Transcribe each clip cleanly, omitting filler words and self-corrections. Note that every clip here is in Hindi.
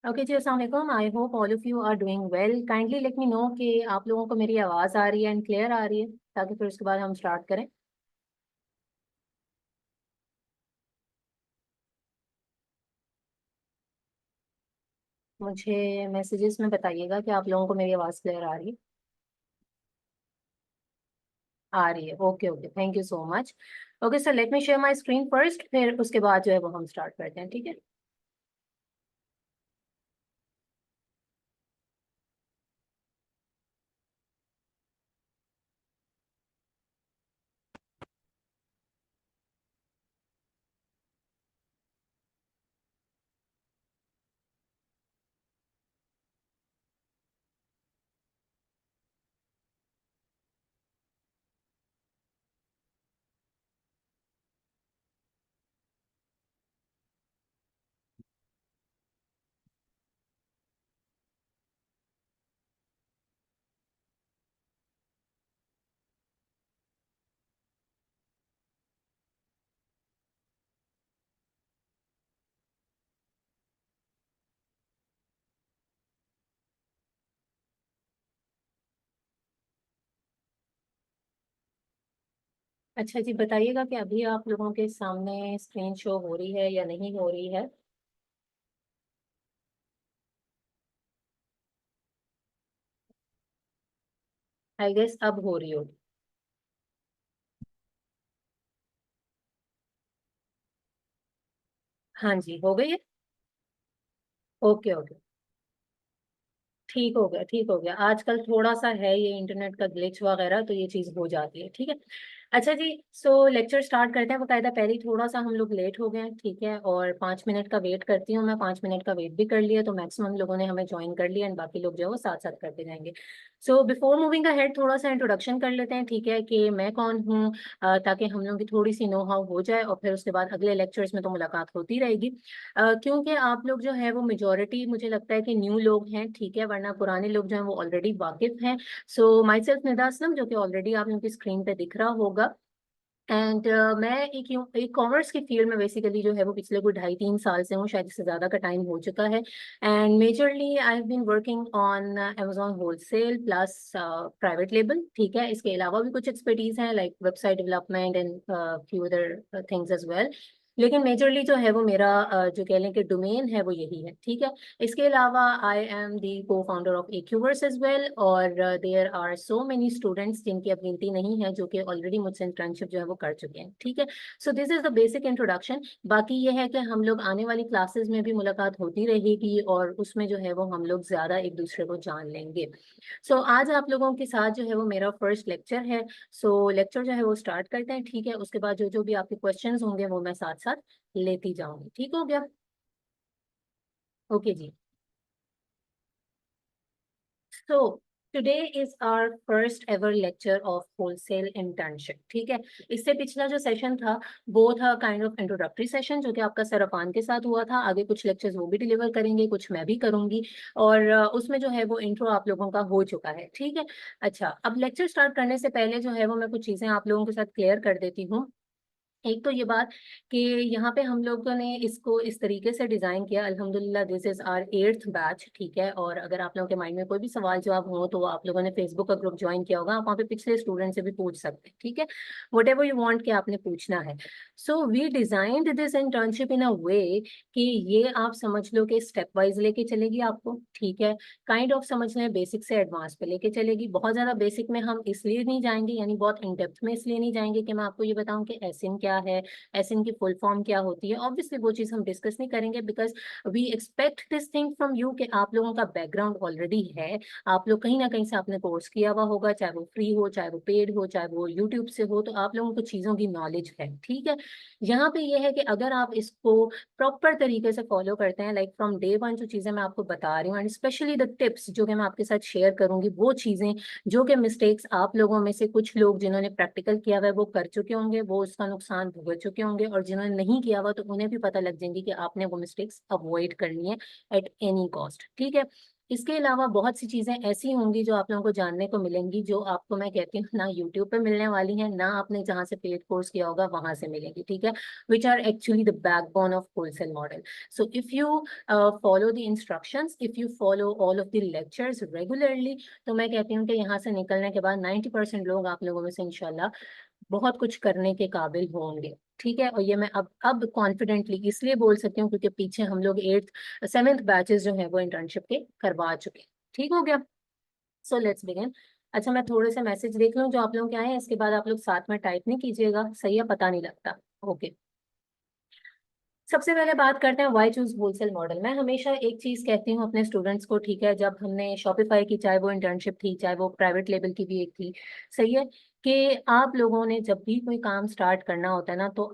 ओके जी, अस्सलाम वालेकुम। I hope all of you are doing well. Kindly let me know कि आप लोगों को मेरी आवाज़ आ रही है एंड क्लियर आ रही है, ताकि फिर उसके बाद हम स्टार्ट करें। मुझे मैसेजेस में बताइएगा कि आप लोगों को मेरी आवाज़ क्लियर आ रही है। आ रही है, okay okay, thank you so much. Okay sir, let me share my screen first, फिर उसके बाद जो है वो हम स्टार्ट करते हैं, ठीक है। अच्छा जी, बताइएगा कि अभी आप लोगों के सामने स्क्रीन शो हो रही है या नहीं हो रही है। आई गेस अब हो रही होगी। हाँ जी, हो गई है। ओके ओके, ठीक हो गया, ठीक हो गया। आजकल थोड़ा सा है ये इंटरनेट का ग्लिच वगैरह, तो ये चीज हो जाती है, ठीक है। अच्छा जी, सो लेक्चर स्टार्ट करते हैं। बकायदा पहले ही थोड़ा सा हम लोग लेट हो गए हैं, ठीक है, और 5 मिनट का वेट करती हूँ मैं। 5 मिनट का वेट भी कर लिया तो मैक्सिमम लोगों ने हमें ज्वाइन कर लिया, एंड बाकी लोग जो है वो साथ साथ करते जाएंगे। सो बिफोर मूविंग अहेड, थोड़ा सा इंट्रोडक्शन कर लेते हैं, ठीक है, कि मैं कौन हूँ, ताकि हम लोगों की थोड़ी सी नो हाउ हो जाए, और फिर उसके बाद अगले लेक्चर्स में तो मुलाकात होती रहेगी। क्योंकि आप लोग जो है वो मेजोरिटी मुझे लगता है कि न्यू लोग हैं, ठीक है, वरना पुराने लोग जो हैं वो ऑलरेडी वाकिफ हैं। सो माई सेल्फ निदा असलम, जो कि ऑलरेडी आप लोगों की स्क्रीन पे दिख रहा होगा। एंड मैं एक कॉमर्स की फील्ड में बेसिकली जो है वो पिछले कोई 2.5-3 साल से हूँ, शायद इससे ज़्यादा का टाइम हो चुका है। And majorly I have been working on Amazon wholesale plus private label, ठीक है। इसके अलावा भी कुछ एक्सपर्टीज हैं, like website development and few other things as well. लेकिन मेजरली जो है वो मेरा जो कह लें कि डोमेन है वो यही है, ठीक है। इसके अलावा आई am the co-founder of एक्यूवर्स एज वेल, और there are so many students जिनकी अब गिनती नहीं है, जो कि ऑलरेडी मुझसे इंटर्नशिप जो है वो कर चुके हैं, ठीक है। सो this is the basic introduction. बाकी ये है कि हम लोग आने वाली क्लासेस में भी मुलाकात होती रहेगी, और उसमें जो है वो हम लोग ज्यादा एक दूसरे को जान लेंगे। सो आज आप लोगों के साथ जो है वो मेरा फर्स्ट लेक्चर है। सो लेक्चर जो है वो स्टार्ट करते हैं, ठीक है। उसके बाद जो जो भी आपके क्वेश्चंस होंगे वो मैं साथ साथ लेती जाऊंगी, ठीक हो गया। Okay ji. So today is our first ever lecture of wholesale internship, ठीक है। इससे पिछला जो सेशन था वो था काइंड ऑफ इंट्रोडक्टरी सेशन, जो कि आपका सर अफान के साथ हुआ था। आगे कुछ लेक्चर्स वो भी डिलीवर करेंगे, कुछ मैं भी करूंगी, और उसमें जो है वो इंट्रो आप लोगों का हो चुका है, ठीक है। अच्छा, अब लेक्चर स्टार्ट करने से पहले जो है वो मैं कुछ चीजें आप लोगों के साथ क्लियर कर देती हूँ। एक तो ये बात कि यहाँ पे हम लोगों ने इसको इस तरीके से डिजाइन किया, अल्हम्दुलिल्लाह this is our 8th batch, ठीक है। और अगर आप लोगों के माइंड में कोई भी सवाल जवाब हो तो आप लोगों ने फेसबुक का ग्रुप ज्वाइन किया होगा, आप वहाँ पे पिछले स्टूडेंट से भी पूछ सकते हैं, ठीक है। वट एवर यू वॉन्ट कि आपने पूछना है। So we designed this internship in a way कि ये आप समझ लो कि स्टेप वाइज लेके चलेगी आपको, ठीक है। काइंड ऑफ समझ लें बेसिक से एडवांस पे लेके चलेगी। बहुत ज्यादा बेसिक में हम इसलिए नहीं जाएंगे, यानी बहुत इन डेप्थ में इसलिए नहीं जाएंगे कि मैं आपको ये बताऊं कि एसिन क्या है, एसिन की फुल फॉर्म क्या होती है। ऑब्वियसली वो चीज हम डिस्कस नहीं करेंगे, because we expect this thing from you कि आप लोगों का बैकग्राउंड ऑलरेडी है। आप लोग कहीं ना कहीं से आपने कोर्स किया हुआ होगा, चाहे वो फ्री हो, चाहे वो पेड हो, चाहे वो यूट्यूब से हो, तो आप लोगों को चीजों की नॉलेज है, ठीक है। यहाँ पे ये है कि अगर आप इसको प्रॉपर तरीके से फॉलो करते हैं, लाइक फ्रॉम डे वन जो चीजें मैं आपको बता रही हूँ, एंड स्पेशली द टिप्स जो कि मैं आपके साथ शेयर करूंगी, वो चीजें जो कि मिस्टेक्स आप लोगों में से कुछ लोग जिन्होंने प्रैक्टिकल किया हुआ है वो कर चुके होंगे, वो उसका नुकसान भुगत चुके होंगे, और जिन्होंने नहीं किया हुआ तो उन्हें भी पता लग जाएंगी कि आपने वो मिस्टेक्स अवॉइड करनी है एट एनी कॉस्ट, ठीक है। इसके अलावा बहुत सी चीजें ऐसी होंगी जो आप लोगों को जानने को मिलेंगी, जो आपको मैं कहती हूँ ना यूट्यूब पे मिलने वाली हैं, ना आपने जहाँ से पेड कोर्स किया होगा वहां से मिलेंगी, ठीक है, which are actually the backbone of wholesale model. So if you follow the instructions, if you follow all of the lectures regularly, तो मैं कहती हूँ कि यहाँ से निकलने के बाद 90% लोग आप लोगों में से इंशाल्लाह बहुत कुछ करने के काबिल होंगे, ठीक है। और ये मैं अब कॉन्फिडेंटली इसलिए बोल सकती हूँ क्योंकि पीछे हम लोग 8th 7th बैचेस जो है वो इंटर्नशिप के करवा चुके हैं। ठीक हो गया, सो लेट्स बिगिन। अच्छा, मैं थोड़े से मैसेज देख लूँ जो आप लोगों के आए हैं, इसके बाद आप लोग साथ में टाइप नहीं कीजिएगा, सही है, पता नहीं लगता। ओके, सबसे पहले बात करते हैं व्हाई चूज होलसेल मॉडल। मैं हमेशा एक चीज कहती हूँ अपने स्टूडेंट्स को, ठीक है, जब हमने शॉपिफाई की, चाहे वो इंटर्नशिप थी, चाहे वो प्राइवेट लेवल की भी एक थी, सही है, कि आप लोगों ने जब भी कोई काम स्टार्ट करना होता है ना, तो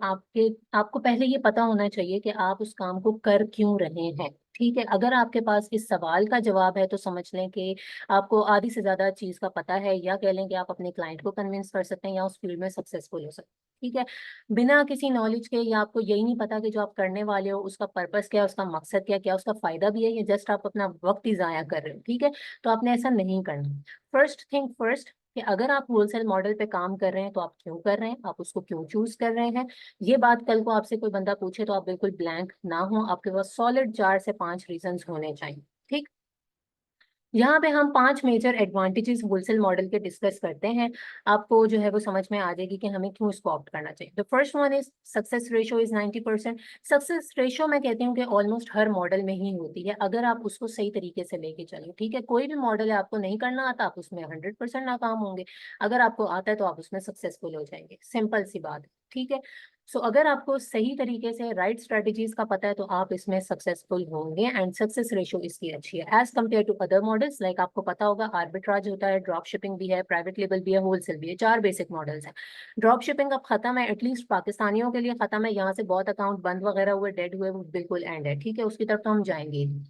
आपको पहले ये पता होना चाहिए कि आप उस काम को कर क्यों रहे हैं, ठीक है। अगर आपके पास इस सवाल का जवाब है तो समझ लें कि आपको आधी से ज्यादा चीज का पता है, या कह लें कि आप अपने क्लाइंट को कन्विंस कर सकते हैं या उस फील्ड में सक्सेसफुल हो सकते हैं, ठीक है। बिना किसी नॉलेज के, या आपको यही नहीं पता कि जो आप करने वाले हो उसका पर्पस क्या है, उसका मकसद क्या क्या उसका फायदा भी है, या जस्ट आप अपना वक्त ही जाया कर रहे हो, ठीक है, तो आपने ऐसा नहीं करना। फर्स्ट थिंग फर्स्ट, कि अगर आप होलसेल मॉडल पे काम कर रहे हैं तो आप क्यों कर रहे हैं, आप उसको क्यों चूज कर रहे हैं। ये बात कल को आपसे कोई बंदा पूछे तो आप बिल्कुल ब्लैंक ना हो, आपके पास सॉलिड 4 से 5 रीजंस होने चाहिए, ठीक। यहाँ पे हम 5 मेजर एडवांटेजेस होलसेल मॉडल के डिस्कस करते हैं, आपको जो है वो समझ में आ जाएगी कि हमें क्यों इसको ऑप्ट करना चाहिए। The first one is success ratio is 90%। Success ratio मैं कहती हूँ कि ऑलमोस्ट हर मॉडल में ही होती है, अगर आप उसको सही तरीके से लेके चलें, ठीक है। कोई भी मॉडल है, आपको नहीं करना आता, आप उसमें 100% नाकाम होंगे, अगर आपको आता है तो आप उसमें सक्सेसफुल हो जाएंगे, सिंपल सी बात है, ठीक है। सो अगर आपको सही तरीके से राइट स्ट्रेटजीज का पता है तो आप इसमें सक्सेसफुल होंगे, एंड सक्सेस रेशो इसकी अच्छी है as compare to other models. Like आपको पता होगा आर्बिट्राज होता है, ड्रॉप शिपिंग भी है, प्राइवेट लेबल भी है, होलसेल भी है, 4 बेसिक मॉडल्स हैं। ड्रॉप शिपिंग अब खत्म है, एटलीस्ट पाकिस्तानियों के लिए खत्म है, यहाँ से बहुत अकाउंट बंद वगैरह हुए, डेड हुए, वो बिल्कुल एंड है, ठीक है, उसकी तरफ तो हम जाएंगे ही।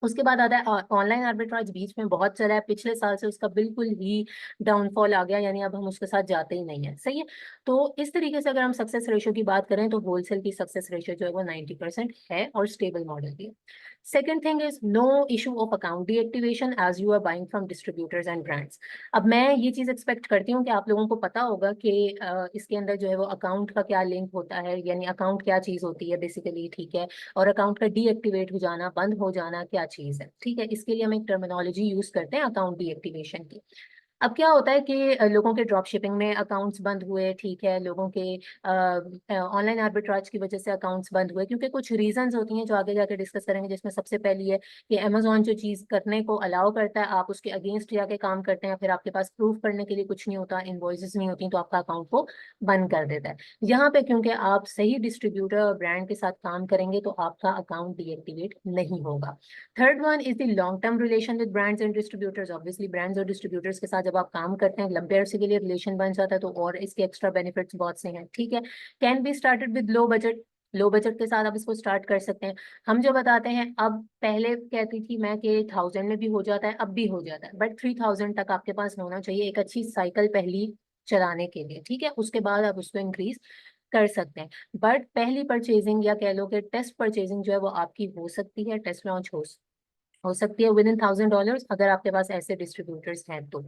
उसके बाद आता है ऑनलाइन आर्बिट्राज, बीच में बहुत चला है, पिछले साल से उसका बिल्कुल ही डाउनफॉल आ गया, यानी अब हम उसके साथ जाते ही नहीं है, सही है। तो इस तरीके से अगर हम सक्सेस रेशियो की बात करें तो होलसेल की सक्सेस रेशियो जो है वो 90% है, और स्टेबल मॉडल भी है। Second thing is no issue of account deactivation as you are buying from distributors and brands. अब मैं ये चीज एक्सपेक्ट करती हूँ कि आप लोगों को पता होगा कि इसके अंदर जो है वो अकाउंट का क्या लिंक होता है, यानी अकाउंट क्या चीज होती है बेसिकली, ठीक है, और अकाउंट का डीएक्टिवेट हो जाना, बंद हो जाना क्या चीज है, ठीक है। इसके लिए हम एक टर्मिनोलॉजी यूज करते हैं अकाउंट डीएक्टिवेशन की। अब क्या होता है कि लोगों के ड्रॉप शिपिंग में अकाउंट्स बंद हुए, ठीक है, लोगों के ऑनलाइन आर्बिट्राज की वजह से अकाउंट्स बंद हुए, क्योंकि कुछ रीजंस होती हैं जो आगे जाके डिस्कस करेंगे, जिसमें सबसे पहली है कि अमेजोन जो चीज करने को अलाउ करता है, आप उसके अगेंस्ट जाके काम करते हैं, फिर आपके पास प्रूफ करने के लिए कुछ नहीं होता, इनवॉइसेस नहीं होती, तो आपका अकाउंट को बंद कर देता है। यहाँ पे क्योंकि आप सही डिस्ट्रीब्यूटर और ब्रांड के साथ काम करेंगे तो आपका अकाउंट डीएक्टिवेट नहीं होगा। Third one is the long term relation with brands and distributors. Obviously brands और डिस्ट्रीब्यूटर्स के साथ जब आप काम करते हैं, लंबे अरसे के लिए रिलेशन बन जाता है, तो और इसके एक्स्ट्रा बेनिफिट्स बहुत से हैं, ठीक है। Can be started with low budget. Low budget के साथ आप इसको स्टार्ट कर सकते हैं। हम जो बताते हैं, अब पहले कहती थी मैं कि 1000 में भी हो जाता है, अब भी हो जाता है, बट 3000 तक आपके पास होना चाहिए एक अच्छी साइकिल पहली चलाने के लिए, ठीक है, उसके बाद आप उसको इंक्रीज कर सकते हैं। बट पहली परचेजिंग, या कह लो कि टेस्ट परचेजिंग जो है वो आपकी हो सकती है, टेस्ट लॉन्च हो सकती है विद इन $1000, अगर आपके पास ऐसे डिस्ट्रीब्यूटर्स हैं तो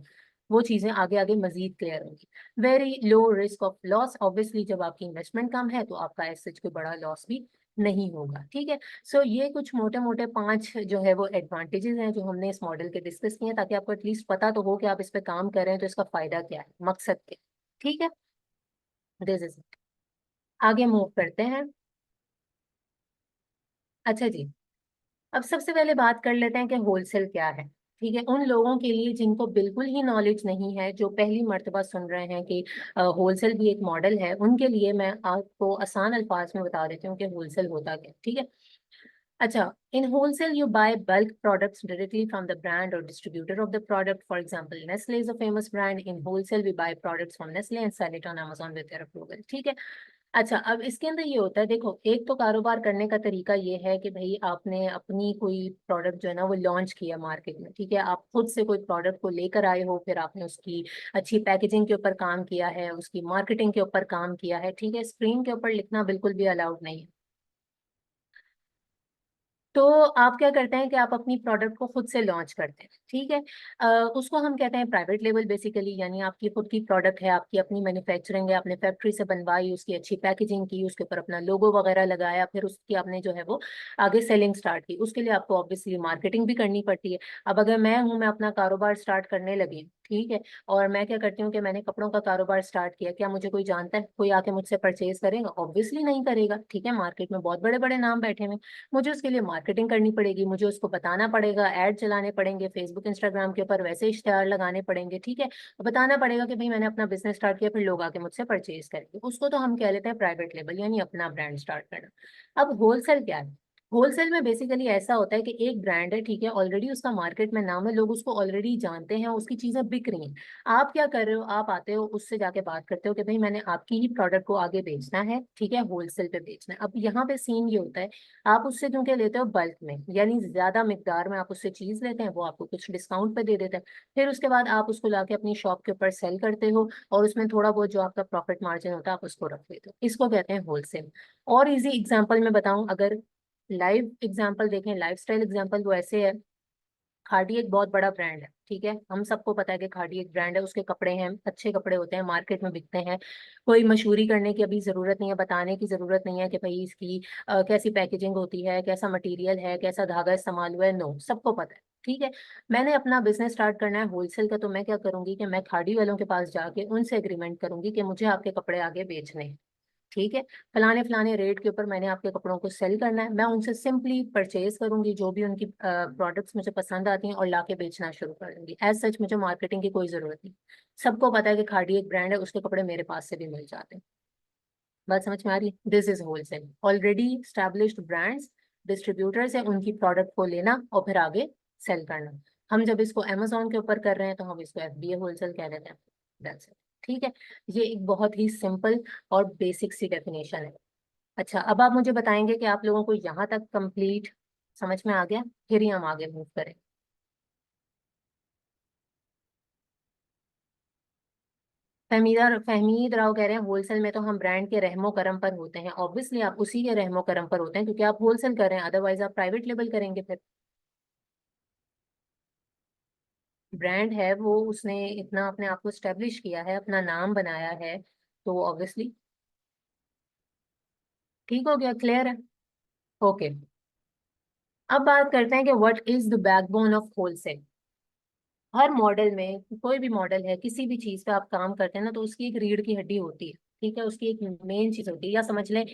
वो चीजें आगे आगे मजीद क्लियर होंगी। Very low risk of loss, obviously जब आपकी इन्वेस्टमेंट कम है तो आपका ऐसे कोई बड़ा लॉस भी नहीं होगा, ठीक है। सो ये कुछ मोटे मोटे 5 जो है वो एडवांटेजेस हैं जो हमने इस मॉडल के डिस्कस किए हैं, ताकि आपको एटलीस्ट पता तो हो कि आप इस पे काम कर रहे हैं तो इसका फायदा क्या है, मकसद क्या है, ठीक है। दिस इज इट, आगे मूव करते हैं। अच्छा जी, अब सबसे पहले बात कर लेते हैं कि होलसेल क्या है, ठीक है। उन लोगों के लिए जिनको बिल्कुल ही नॉलेज नहीं है, जो पहली मर्तबा सुन रहे हैं कि होलसेल भी एक मॉडल है, उनके लिए मैं आपको आसान अल्फाज में बता देती हूँ कि होलसेल होता क्या है, ठीक है। अच्छा, in wholesale you buy bulk products directly from the brand or distributor of the product. For example, Nestle is a famous brand. In wholesale we buy products from Nestle and sell it on Amazon with their approval, ठीक है। अच्छा, अब इसके अंदर ये होता है, देखो, एक तो कारोबार करने का तरीका ये है कि भाई आपने अपनी कोई प्रोडक्ट जो है ना वो लॉन्च किया मार्केट में, ठीक है, आप खुद से कोई प्रोडक्ट को लेकर आए हो, फिर आपने उसकी अच्छी पैकेजिंग के ऊपर काम किया है, उसकी मार्केटिंग के ऊपर काम किया है, ठीक है। स्क्रीन के ऊपर लिखना बिल्कुल भी अलाउड नहीं है। तो आप क्या करते हैं कि आप अपनी प्रोडक्ट को खुद से लॉन्च करते हैं, ठीक है। उसको हम कहते हैं प्राइवेट लेबल बेसिकली, यानी आपकी खुद की प्रोडक्ट है, आपकी अपनी मैन्युफैक्चरिंग है, आपने फैक्ट्री से बनवाई, उसकी अच्छी पैकेजिंग की, उसके ऊपर अपना लोगो वगैरह लगाया, फिर उसकी आपने जो है वो आगे सेलिंग स्टार्ट की। उसके लिए आपको ऑब्वियसली मार्केटिंग भी करनी पड़ती है। अब अगर मैं हूँ, मैं अपना कारोबार स्टार्ट करने लगी, ठीक है, और मैं क्या करती हूँ कि मैंने कपड़ों का कारोबार स्टार्ट किया, क्या मुझे कोई जानता है, कोई आके मुझसे परचेज करेगा? ऑब्वियसली नहीं करेगा, ठीक है। मार्केट में बहुत बड़े बड़े नाम बैठे हुए हैं, मुझे उसके लिए मार्केटिंग करनी पड़ेगी, मुझे उसको बताना पड़ेगा, ऐड चलाने पड़ेंगे फेसबुक इंस्टाग्राम के ऊपर, वैसे इश्तेहार लगाने पड़ेंगे, ठीक है। बताना पड़ेगा कि भाई मैंने अपना बिजनेस स्टार्ट किया, फिर लोग आके मुझसे परचेज करेंगे। उसको तो हम कह लेते हैं प्राइवेट लेबल, यानी अपना ब्रांड स्टार्ट करना। अब होलसेल क्या है? होलसेल में बेसिकली ऐसा होता है कि एक ब्रांड है, ठीक है, ऑलरेडी उसका मार्केट में नाम है, लोग उसको ऑलरेडी जानते हैं, उसकी चीजें बिक रही हैं। आप क्या कर रहे हो? आप आते हो, उससे जाके बात करते हो कि भाई मैंने आपकी ही प्रोडक्ट को आगे बेचना है, ठीक है, होलसेल पे बेचना है। अब यहाँ पे सीन ये होता है, आप उससे क्योंकि लेते हो बल्क में, यानी ज्यादा मिकदार में आप उससे चीज लेते हैं, वो आपको कुछ डिस्काउंट पे दे देता है। फिर उसके बाद आप उसको लाके अपनी शॉप के ऊपर सेल करते हो, और उसमें थोड़ा बहुत जो आपका प्रॉफिट मार्जिन होता है आप उसको रख लेते हो। इसको कहते हैं होलसेल। और इजी एग्जांपल में बताऊं, अगर लाइव एग्जांपल देखें, लाइफस्टाइल एग्जांपल, वो ऐसे है। खादी एक बहुत बड़ा ब्रांड है, ठीक है, हम सबको पता है कि खादी एक ब्रांड है, उसके कपड़े हैं, अच्छे कपड़े होते हैं, मार्केट में बिकते हैं। कोई मशहूरी करने की अभी जरूरत नहीं है, बताने की जरूरत नहीं है कि भाई इसकी कैसी पैकेजिंग होती है, कैसा मटेरियल है, कैसा धागा इस्तेमाल हुआ है, नो, सबको पता है, ठीक है। मैंने अपना बिजनेस स्टार्ट करना है होलसेल का, तो मैं क्या करूंगी कि मैं खादी वालों के पास जाके उनसे एग्रीमेंट करूंगी कि मुझे आपके कपड़े आगे बेचने हैं, ठीक है, फलाने फलाने रेट के ऊपर मैंने आपके कपड़ों को सेल करना है। मैं उनसे सिंपली परचेज करूंगी जो भी उनकी प्रोडक्ट्स मुझे पसंद आती हैं, और लाके बेचना शुरू कर दूंगी। एज सच मुझे मार्केटिंग की कोई जरूरत नहीं, सबको पता है कि खादी एक ब्रांड है, उसके कपड़े मेरे पास से भी मिल जाते हैं। बात समझ में आ रही है? This is wholesale. Already established brands, distributors है, उनकी प्रोडक्ट को लेना और फिर आगे सेल करना। हम जब इसको अमेजोन के ऊपर कर रहे हैं तो हम इसको FBA होलसेल कह देते हैं। That's it, ठीक है। ये एक बहुत ही सिंपल और बेसिक सी डेफिनेशन है। अच्छा, अब आप मुझे बताएंगे कि आप लोगों को यहाँ तक कंप्लीट समझ में आ गया? फिर ही हम आगे मूव करें। फहमीद राव कह रहे हैं होलसेल में तो हम ब्रांड के रहमो करम पर होते हैं। ऑब्वियसली आप उसी के रहमो करम पर होते हैं क्योंकि आप होलसेल कर रहे हैं, अदरवाइज आप प्राइवेट लेबल करेंगे। फिर ब्रांड है वो, उसने इतना अपने आप को स्टेब्लिश किया है, अपना नाम बनाया है, तो ऑब्वियसली ठीक हो गया, क्लियर है? ओके। अब बात करते हैं कि what is the backbone of wholesale. Her model में, कोई भी मॉडल है, किसी भी चीज पे आप काम करते हैं ना, तो उसकी एक रीढ़ की हड्डी होती है, ठीक है, उसकी एक मेन चीज होती है, या समझ लें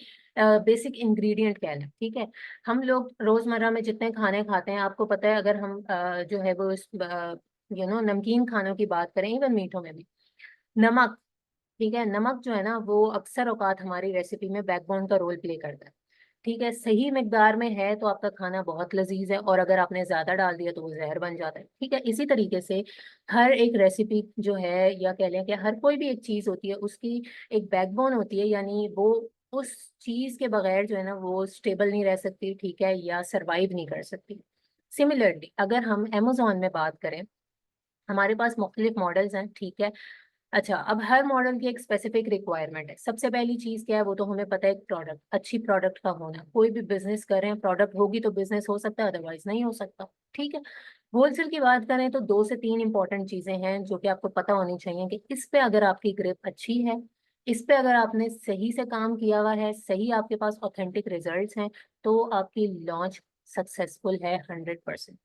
बेसिक इंग्रेडिएंट कह लें, ठीक है। हम लोग रोजमर्रा में जितने खाने खाते हैं, आपको पता है, अगर हम जो है वो नमकीन खानों की बात करें, इवन मीठों में भी, नमक, ठीक है, नमक जो है ना वो अक्सर औकात हमारी रेसिपी में बैकबोन का रोल प्ले करता है, ठीक है। सही मिकदार में है तो आपका खाना बहुत लजीज है, और अगर आपने ज्यादा डाल दिया तो वो जहर बन जाता है, ठीक है। इसी तरीके से हर एक रेसिपी जो है, या कह लें कि हर कोई भी एक चीज होती है, उसकी एक बैकबोन होती है, यानी वो उस चीज के बगैर जो है ना वो स्टेबल नहीं रह सकती, ठीक है, या सरवाइव नहीं कर सकती। सिमिलरली अगर हम अमेजोन में बात करें, हमारे पास मुख्तलिफ मॉडल्स हैं, ठीक है। अच्छा, अब हर मॉडल की एक स्पेसिफिक रिक्वायरमेंट है। सबसे पहली चीज क्या है, वो तो हमें पता है, प्रोडक्ट, अच्छी प्रोडक्ट का होना। कोई भी बिजनेस कर रहे हैं, प्रोडक्ट होगी तो बिजनेस हो सकता है, अदरवाइज नहीं हो सकता, ठीक है। होलसेल की बात करें तो 2 से 3 इंपॉर्टेंट चीजें हैं जो कि आपको पता होनी चाहिए, कि इस पे अगर आपकी ग्रिप अच्छी है, इस पे अगर आपने सही से काम किया हुआ है, सही आपके पास ऑथेंटिक रिजल्ट्स हैं, तो आपकी लॉन्च सक्सेसफुल है 100%।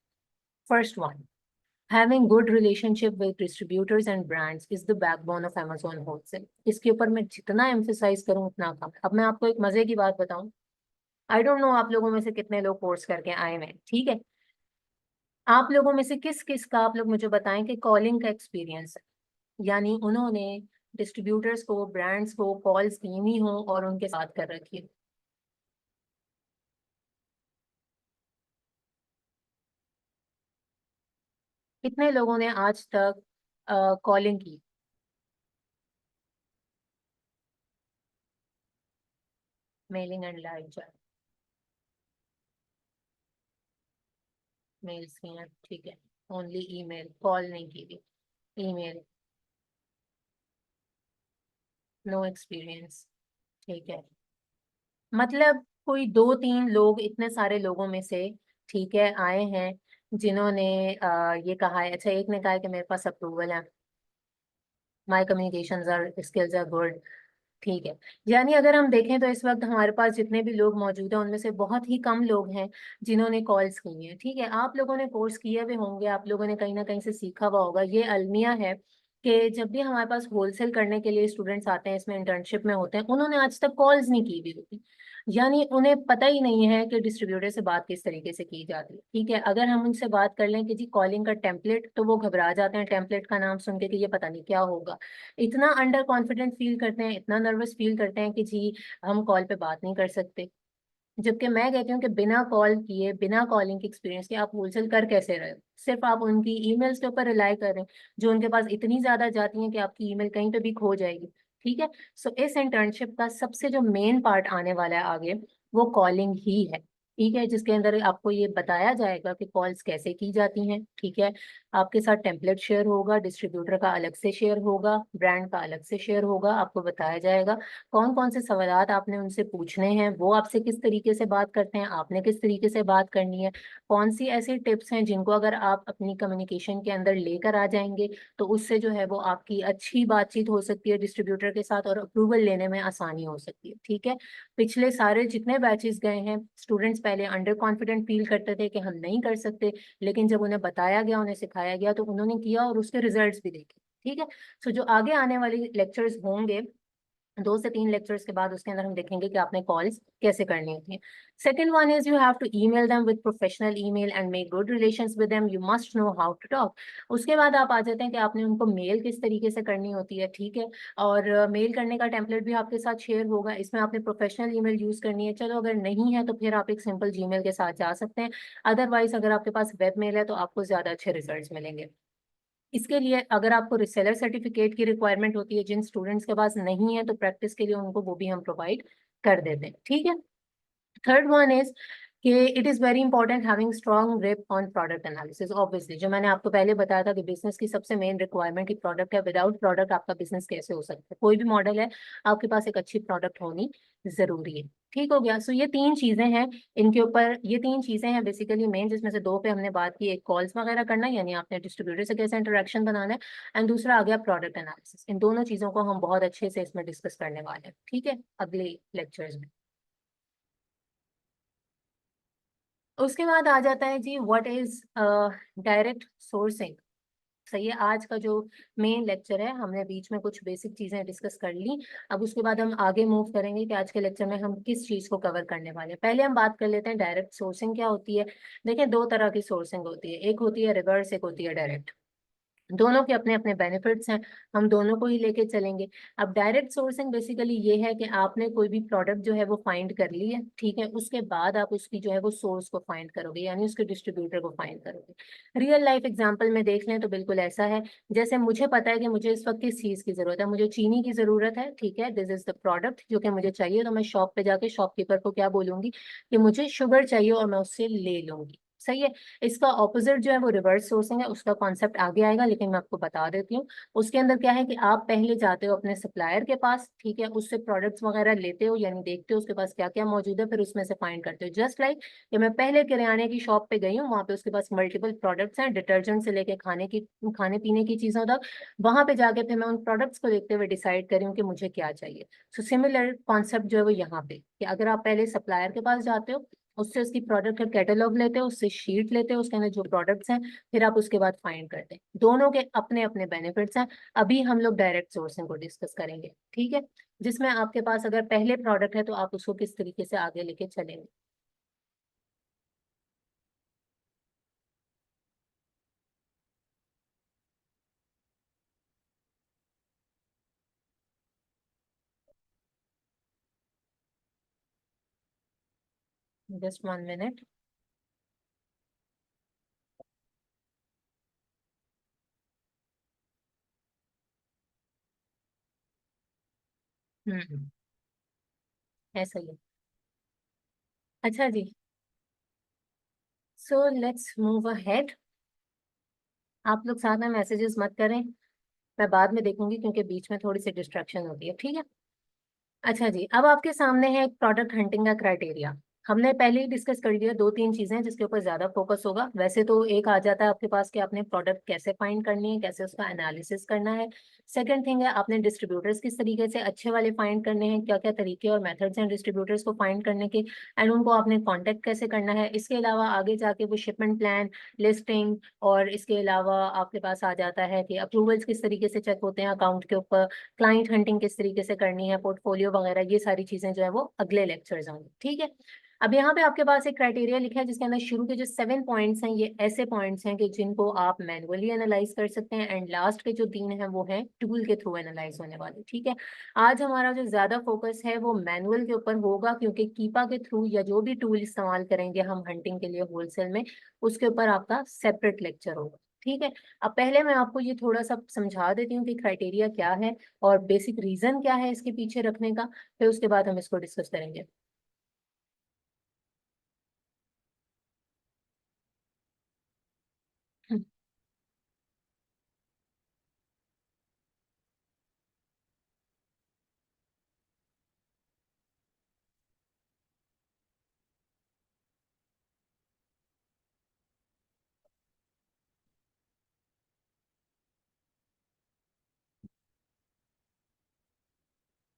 First one, Having good relationship with distributors and brands is the backbone of Amazon Wholesale। इसके ऊपर मैं जितना एम्फेसाइज करूं उतना कम है। अब मैं आपको एक मजे की बात बताऊं, आई डोंट नो आप लोगों में से कितने लोग कोर्स करके आए हैं, ठीक है। आप लोगों में से किस किस का, आप लोग मुझे बताएं कि कॉलिंग का एक्सपीरियंस है, यानी उन्होंने डिस्ट्रीब्यूटर्स को, ब्रांड्स को कॉल्स की हुई हो और उनके साथ कर रखी है। कितने लोगों ने आज तक कॉलिंग की? Mailing and live chat, mails की हैं, ठीक है। ओनली ईमेल, कॉल नहीं की थी? ईमेल, नो एक्सपीरियंस, ठीक है। मतलब कोई 2-3 लोग इतने सारे लोगों में से ठीक है, आए हैं जिन्होंने ये कहा है। अच्छा, एक ने कहा है कि मेरे पास अप्रूवल है, my communication skills are good. ठीक है। यानी अगर हम देखें तो इस वक्त हमारे पास जितने भी लोग मौजूद हैं उनमें से बहुत ही कम लोग हैं जिन्होंने कॉल्स की हैं। ठीक है, आप लोगों ने कोर्स किए हुए होंगे, आप लोगों ने कहीं ना कहीं से सीखा हुआ होगा। ये अलमिया है कि जब भी हमारे पास होलसेल करने के लिए स्टूडेंट्स आते हैं, इसमें इंटर्नशिप में होते हैं, उन्होंने आज तक कॉल्स नहीं की हुई होती। यानी उन्हें पता ही नहीं है कि डिस्ट्रीब्यूटर से बात किस तरीके से की जाती है। ठीक है, अगर हम उनसे बात कर लें कि जी कॉलिंग का टेम्पलेट, तो वो घबरा जाते हैं टेम्पलेट का नाम सुन के कि ये पता नहीं क्या होगा। इतना अंडर कॉन्फिडेंट फील करते हैं, इतना नर्वस फील करते हैं कि जी हम कॉल पे बात नहीं कर सकते। जबकि मैं कहती हूँ कि बिना कॉल किए, बिना कॉलिंग के एक्सपीरियंस के आप होलसेल कर कैसे रहे हो? सिर्फ आप उनकी ईमेल्स के ऊपर रिलाई कर रहे हैं, जो उनके पास इतनी ज्यादा जाती हैं कि आपकी ईमेल कहीं पे भी खो जाएगी। ठीक है। सो इस इंटर्नशिप का सबसे जो मेन पार्ट आने वाला है आगे, वो कॉलिंग ही है। ठीक है, जिसके अंदर आपको ये बताया जाएगा कि कॉल्स कैसे की जाती हैं। ठीक है, आपके साथ टेम्पलेट शेयर होगा, डिस्ट्रीब्यूटर का अलग से शेयर होगा, ब्रांड का अलग से शेयर होगा। आपको बताया जाएगा कौन कौन से सवालात आपने उनसे पूछने हैं, वो आपसे किस तरीके से बात करते हैं, आपने किस तरीके से बात करनी है, कौन सी ऐसी टिप्स हैं जिनको अगर आप अपनी कम्युनिकेशन के अंदर लेकर आ जाएंगे तो उससे जो है वो आपकी अच्छी बातचीत हो सकती है डिस्ट्रीब्यूटर के साथ और अप्रूवल लेने में आसानी हो सकती है। ठीक है, पिछले सारे जितने बैचेस गए हैं, स्टूडेंट्स पहले अंडर कॉन्फिडेंट फील करते थे कि हम नहीं कर सकते, लेकिन जब उन्हें बताया गया, उन्हें सिखाया गया, तो उन्होंने किया और उसके रिजल्ट्स भी देखे। ठीक है। सो जो आगे आने वाली लेक्चर्स होंगे, 2 से 3 लेक्चर्स के बाद, उसके अंदर हम देखेंगे कि आपने कॉल्स कैसे करनी होती हैं। Second one is you have to email them with professional email and make good relations with them, you must know how to talk. उसके बाद आप आ जाते हैं कि आपने उनको मेल किस तरीके से करनी होती है। ठीक है, और मेल करने का टेम्पलेट भी आपके साथ शेयर होगा, इसमें आपने प्रोफेशनल ईमेल यूज करनी है। चलो अगर नहीं है तो फिर आप एक सिंपल जीमेल के साथ जा सकते हैं। अदरवाइज अगर आपके पास वेब मेल है तो आपको ज्यादा अच्छे रिजल्ट्स मिलेंगे। इसके लिए अगर आपको रिसेलर सर्टिफिकेट की रिक्वायरमेंट होती है, जिन स्टूडेंट्स के पास नहीं है, तो प्रैक्टिस के लिए उनको वो भी हम प्रोवाइड कर देते हैं। ठीक है। थर्ड वन इज कि it is very important having strong grip on product analysis. Obviously जो मैंने आपको पहले बताया था कि बिजनेस की सबसे मेन रिक्वायरमेंट ही प्रोडक्ट है। विदाउट प्रोडक्ट आपका बिजनेस कैसे हो सकता है? कोई भी मॉडल है, आपके पास एक अच्छी प्रोडक्ट होनी जरूरी है। ठीक हो गया। सो ये 3 चीजें हैं, इनके ऊपर ये 3 चीजें हैं बेसिकली मेन, जिसमें से 2 पे हमने बात की। एक कॉल्स वगैरह करना, यानी आपने डिस्ट्रीब्यूटर से कैसे इंटरेक्शन बनाना है, एंड दूसरा आ गया प्रोडक्ट एनालिसिस। इन दोनों चीजों को हम बहुत अच्छे से इसमें डिस्कस करने वाले हैं। ठीक है, अगले लेक्चर्स में। उसके बाद आ जाता है जी व्हाट इज डायरेक्ट सोर्सिंग। सही है, आज का जो मेन लेक्चर है, हमने बीच में कुछ बेसिक चीजें डिस्कस कर ली। अब उसके बाद हम आगे मूव करेंगे कि आज के लेक्चर में हम किस चीज को कवर करने वाले हैं। पहले हम बात कर लेते हैं डायरेक्ट सोर्सिंग क्या होती है। देखिए, 2 तरह की सोर्सिंग होती है, एक होती है रिवर्स, एक होती है डायरेक्ट। दोनों के अपने अपने बेनिफिट्स हैं, हम दोनों को ही लेके चलेंगे। अब डायरेक्ट सोर्सिंग बेसिकली ये है कि आपने कोई भी प्रोडक्ट जो है वो फाइंड कर ली है। ठीक है, उसके बाद आप उसकी जो है वो सोर्स को फाइंड करोगे, यानी उसके डिस्ट्रीब्यूटर को फाइंड करोगे। रियल लाइफ एग्जांपल में देख लें तो बिल्कुल ऐसा है। जैसे मुझे पता है कि मुझे इस वक्त किस चीज की जरूरत है, मुझे चीनी की जरूरत है। ठीक है, दिस इज द प्रोडक्ट जो कि मुझे चाहिए, तो मैं शॉप पे जाके शॉपकीपर को क्या बोलूंगी कि मुझे शुगर चाहिए, और मैं उससे ले लूंगी। सही है। इसका ऑपोजिट जो है वो रिवर्स सोर्सिंग है, उसका कॉन्सेप्ट आगे आएगा, लेकिन मैं आपको बता देती हूँ। उसके अंदर क्या है कि आप पहले जाते हो अपने सप्लायर के पास। ठीक है, उससे प्रोडक्ट्स वगैरह लेते हो, यानी देखते हो उसके पास क्या क्या मौजूद है, फिर उसमें से फाइंड करते हो। जस्ट लाइक कि मैं पहले किराने की शॉप पे गई हूँ, वहां पे उसके पास मल्टीपल प्रोडक्ट्स हैं, डिटर्जेंट से लेके खाने पीने की चीजों तक। वहां पे जाके फिर मैं उन प्रोडक्ट्स को देखते हुए डिसाइड करी हूँ कि मुझे क्या चाहिए। सो सिमिलर कॉन्सेप्ट जो है वो यहाँ पे, कि अगर आप पहले सप्लायर के पास जाते हो, उससे उसकी प्रोडक्ट का कैटलॉग लेते हो, उससे शीट लेते हो, उसके अंदर जो प्रोडक्ट्स हैं, फिर आप उसके बाद फाइंड करते हैं। दोनों के अपने अपने बेनिफिट्स हैं। अभी हम लोग डायरेक्ट सोर्सिंग को डिस्कस करेंगे। ठीक है, जिसमें आपके पास अगर पहले प्रोडक्ट है तो आप उसको किस तरीके से आगे लेके चलेंगे। Just 1 minute. हम्म, ऐसा ही है। अच्छा जी, सो लेट्स मूव अहेड। आप लोग साथ में मैसेजेस मत करें, मैं बाद में देखूंगी, क्योंकि बीच में थोड़ी सी डिस्ट्रैक्शन होती है। ठीक है। अच्छा जी, अब आपके सामने है एक प्रोडक्ट हंटिंग का क्राइटेरिया। हमने पहले ही डिस्कस कर लिया, 2-3 चीजें जिसके ऊपर ज्यादा फोकस होगा। वैसे तो एक आ जाता है आपके पास कि आपने प्रोडक्ट कैसे फाइंड करनी है, कैसे उसका एनालिसिस करना है। सेकंड थिंग है आपने डिस्ट्रीब्यूटर्स किस तरीके से अच्छे वाले फाइंड करने हैं, क्या क्या तरीके और मेथड्स हैं डिस्ट्रीब्यूटर्स को फाइंड करने के, एंड उनको आपने कॉन्टेक्ट कैसे करना है। इसके अलावा आगे जाके वो शिपमेंट प्लान, लिस्टिंग, और इसके अलावा आपके पास आ जाता है कि अप्रूवल्स किस तरीके से चेक होते हैं अकाउंट के ऊपर, क्लाइंट हंटिंग किस तरीके से करनी है, पोर्टफोलियो वगैरह, ये सारी चीजें जो है वो अगले लेक्चर्स होंगे। ठीक है, अब यहाँ पे आपके पास एक क्राइटेरिया लिखा है जिसके अंदर शुरू के जो 7 पॉइंट्स हैं ये ऐसे पॉइंट्स हैं कि जिनको आप मैनुअली एनालाइज कर सकते हैं, एंड लास्ट के जो 3 हैं वो हैं टूल के थ्रू एनालाइज होने वाले। ठीक है, आज हमारा जो ज्यादा फोकस है वो मैनुअल के ऊपर होगा, क्योंकि कीपा के थ्रू या जो भी टूल इस्तेमाल करेंगे हम हंटिंग के लिए होलसेल में, उसके ऊपर आपका सेपरेट लेक्चर होगा। ठीक है, अब पहले मैं आपको ये थोड़ा सा समझा देती हूँ कि क्राइटेरिया क्या है और बेसिक रीजन क्या है इसके पीछे रखने का, फिर उसके बाद हम इसको डिस्कस करेंगे।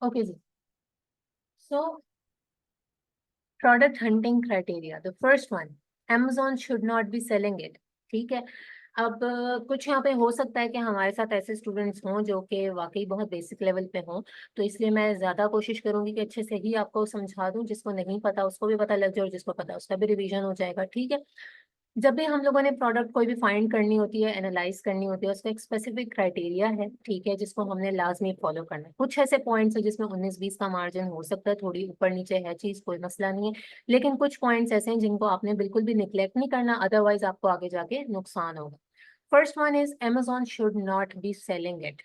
Okay ji, so product hunting criteria, the first one, Amazon should not be selling it. ठीक है, अब कुछ यहाँ पे हो सकता है कि हमारे साथ ऐसे स्टूडेंट्स हों जो कि वाकई बहुत बेसिक लेवल पे हों, तो इसलिए मैं ज़्यादा कोशिश करूंगी कि अच्छे से ही आपको समझा दूं, जिसको नहीं पता उसको भी पता लग जाए और जिसको पता उसका भी रिवीजन हो जाएगा। ठीक है, जब भी हम लोगों ने प्रोडक्ट कोई भी फाइंड करनी होती है, एनालाइज करनी होती है, उसका एक स्पेसिफिक क्राइटेरिया है। ठीक है, जिसको हमने लाजमी फॉलो करना है। कुछ ऐसे पॉइंट्स है जिसमें 19-20 का मार्जिन हो सकता है, थोड़ी ऊपर नीचे है चीज, कोई मसला नहीं है, लेकिन कुछ पॉइंट्स ऐसे हैं जिनको आपने बिल्कुल भी निग्लेक्ट नहीं करना, अदरवाइज आपको आगे जाके नुकसान होगा। First one is Amazon should not be selling it.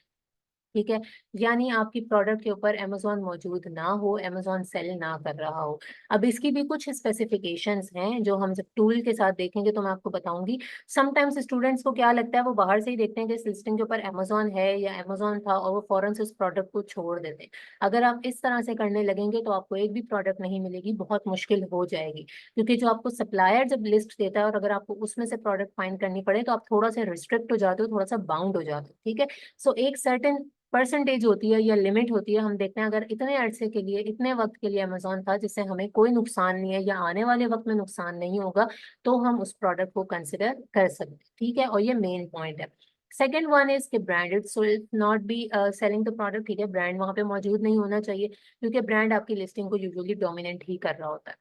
ठीक है, यानी आपकी प्रोडक्ट के ऊपर Amazon मौजूद ना हो, Amazon सेल ना कर रहा हो। अब इसकी भी कुछ स्पेसिफिकेशंस हैं जो हम जब टूल के साथ देखेंगे तो मैं आपको बताऊंगी। समटाइम्स स्टूडेंट्स को क्या लगता है, वो बाहर से ही देखते हैं कि इस लिस्टिंग के ऊपर Amazon है या Amazon था, और वो फौरन से उस प्रोडक्ट को छोड़ देते हैं। अगर आप इस तरह से करने लगेंगे तो आपको एक भी प्रोडक्ट नहीं मिलेगी, बहुत मुश्किल हो जाएगी, क्योंकि जो आपको सप्लायर जब लिस्ट देता है और अगर आपको उसमें से प्रोडक्ट फाइंड करनी पड़े तो आप थोड़ा सा रिस्ट्रिक्ट हो जाते हो, थोड़ा सा बाउंड हो जाते हो। ठीक है, सो एक सर्टेन परसेंटेज होती है या लिमिट होती है, हम देखते हैं अगर इतने अरसे के लिए, इतने वक्त के लिए अमेजोन था जिससे हमें कोई नुकसान नहीं है या आने वाले वक्त में नुकसान नहीं होगा, तो हम उस प्रोडक्ट को कंसिडर कर सकते हैं। ठीक है, और ये मेन पॉइंट है। सेकेंड वन इज कि branded should not be selling the product. ठीक है, ब्रांड वहां पे मौजूद नहीं होना चाहिए, क्योंकि ब्रांड आपकी लिस्टिंग को यूजुअली डोमिनेट ही कर रहा होता है।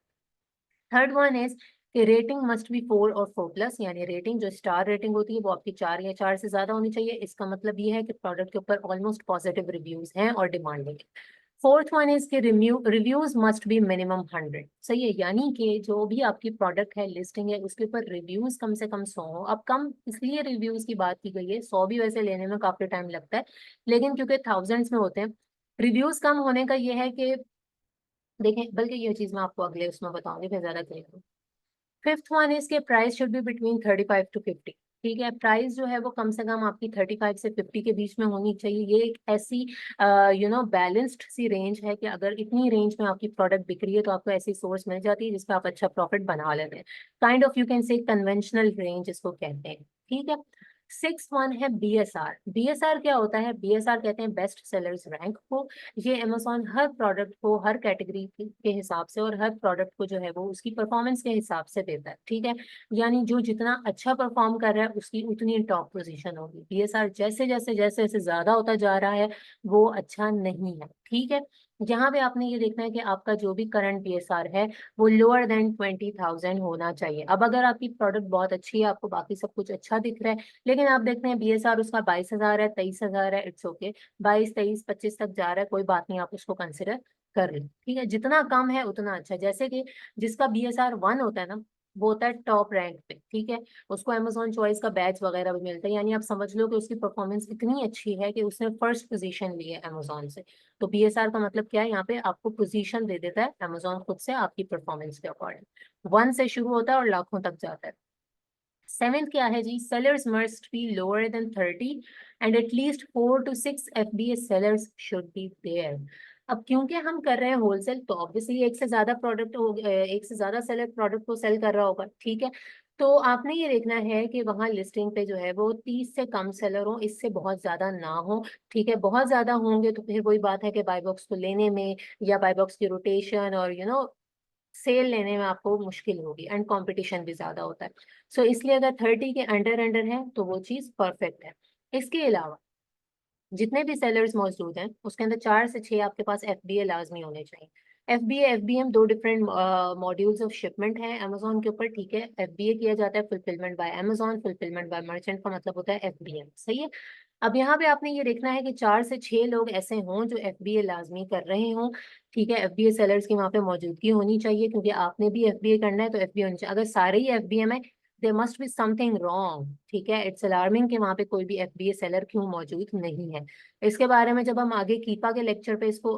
थर्ड वन इज कि रेटिंग मस्ट बी 4 और 4+, यानी रेटिंग जो स्टार रेटिंग होती है वो आपकी 4 या 4 से ज्यादा होनी चाहिए। इसका मतलब ये है कि प्रोडक्ट के ऊपर ऑलमोस्ट पॉजिटिव रिव्यूज हैं और डिमांडिंग है। फोर्थ वन इज कि रिव्यूज मस्ट बी मिनिमम 100। सही है, यानी कि जो भी आपकी प्रोडक्ट है, लिस्टिंग है, उसके ऊपर रिव्यूज कम से कम 100 हो। अब कम इसलिए रिव्यूज की बात की गई है, 100 भी वैसे लेने में काफी टाइम लगता है, लेकिन क्योंकि थाउजेंड्स में होते हैं, रिव्यूज कम होने का ये है कि देखें, बल्कि ये चीज मैं आपको अगले उसमें बताऊंगी फिर ज्यादा क्लियर। फिफ्थ वन इज के price should be between 35 to 50। ठीक है, प्राइस जो है वो कम से कम आपकी 35 से 50 के बीच में होनी चाहिए। ये एक ऐसी बैलेंस्ड सी रेंज है कि अगर इतनी रेंज में आपकी प्रोडक्ट बिक रही है तो आपको ऐसी सोर्स मिल जाती है जिसपे आप अच्छा प्रॉफिट बना लेते हैं। Kind of you can say conventional range इसको कहते हैं। ठीक है, सिक्स वन है BSR। BSR क्या होता है? BSR कहते हैं बेस्ट सेलर्स रैंक को। ये अमेजोन हर प्रोडक्ट को हर कैटेगरी के हिसाब से और हर प्रोडक्ट को जो है वो उसकी परफॉर्मेंस के हिसाब से देता है। ठीक है, यानी जो जितना अच्छा परफॉर्म कर रहा है उसकी उतनी टॉप पोजीशन होगी। BSR जैसे जैसे जैसे जैसे ज्यादा होता जा रहा है वो अच्छा नहीं है। ठीक है, यहाँ पे आपने ये देखना है कि आपका जो भी करंट BSR है वो लोअर देन 20,000 होना चाहिए। अब अगर आपकी प्रोडक्ट बहुत अच्छी है, आपको बाकी सब कुछ अच्छा दिख रहा है, लेकिन आप देखते हैं BSR उसका 22,000 है, 23,000 है, इट्स ओके, 22, 23, 25 तक जा रहा है, कोई बात नहीं, आप उसको कंसिडर कर लें। ठीक है, जितना कम है उतना अच्छा। जैसे कि जिसका BSR 1 होता है ना, वो होता है टॉप रैंक पे। ठीक है, उसको Amazon चॉइस का बैच वगैरह भी मिलता है, यानी आप समझ लो कि उसकी परफॉर्मेंस इतनी अच्छी है कि उसने फर्स्ट पोजीशन ली है Amazon से। तो BSR का मतलब क्या है? यहाँ पे आपको पोजीशन दे देता है Amazon खुद से आपकी परफॉर्मेंस के अकॉर्डिंग। 1 से शुरू होता है और लाखों तक जाता है। सेवेंथ क्या है जी? Sellers must be lower than 30 and at least 4 to 6 FBA sellers should be there. अब क्योंकि हम कर रहे हैं होलसेल, तो ऑब्वियसली एक से ज्यादा प्रोडक्ट हो, एक से ज्यादा सेलर प्रोडक्ट को सेल कर रहा होगा, ठीक है। तो आपने ये देखना है कि वहाँ लिस्टिंग पे जो है वो 30 से कम सेलर हो, इससे बहुत ज्यादा ना हो, ठीक है। बहुत ज्यादा होंगे तो फिर वही बात है कि बाय बॉक्स को लेने में या बाय बॉक्स की रोटेशन और सेल लेने में आपको मुश्किल होगी, एंड कंपटीशन भी ज्यादा होता है। सो इसलिए अगर 30 के अंडर अंडर है तो वो चीज परफेक्ट है। इसके अलावा जितने भी सेलर्स मौजूद हैं उसके अंदर 4 से 6 आपके पास एफबीए लाजमी होने चाहिए। एफबीए एफबीएम दो डिफरेंट मॉड्यूल्स ऑफ शिपमेंट हैं अमेजोन के ऊपर, ठीक है। एफबीए किया जाता है fulfilment bye Amazon, fulfilment bye merchant का मतलब होता है एफबीएम, सही है। अब यहाँ पे आपने ये देखना है कि 4 से 6 लोग ऐसे हों जो एफबीए लाजमी कर रहे हों, ठीक है। एफबीए सेलर्स की वहाँ पे मौजूदगी होनी चाहिए, क्योंकि आपने भी एफबीए करना है तो एफबीए होनी चाहिए। अगर सारे ही एफबीए में, there must be something wrong, ठीक है। इट्स अलार्मिंग कि वहाँ पे कोई भी एफबीए सेलर क्यों मौजूद नहीं है। इसके बारे में जब हम आगे कीपा के लेक्चर पे इसको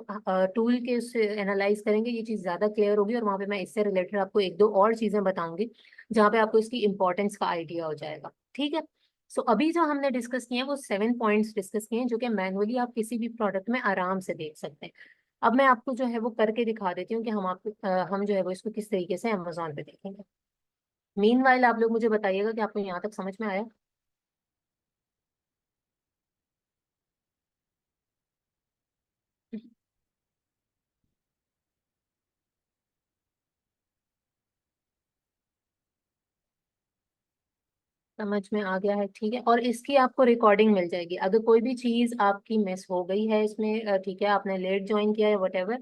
टूल के उससे एनालाइज करेंगे, ये चीज़ ज़्यादा क्लियर होगी, और वहाँ पे मैं इससे रिलेटेड आपको एक दो और चीज़ें बताऊंगी जहाँ पे आपको इसकी इंपॉर्टेंस का आइडिया हो जाएगा, ठीक है। सो अभी जो हमने डिस्कस किए हैं वो 7 पॉइंट्स डिस्कस किए हैं, जो कि मैनुअली आप किसी भी प्रोडक्ट में आराम से देख सकते हैं। अब मैं आपको जो है वो करके दिखा देती हूँ कि हम जो है वो इसको किस तरीके से अमेजोन पे देखेंगे। मीनवाइल आप लोग मुझे बताइएगा कि आपको यहाँ तक समझ में आया। समझ में आ गया है, ठीक है। और इसकी आपको रिकॉर्डिंग मिल जाएगी अगर कोई भी चीज आपकी मिस हो गई है इसमें, ठीक है, आपने लेट ज्वाइन किया है वट एवर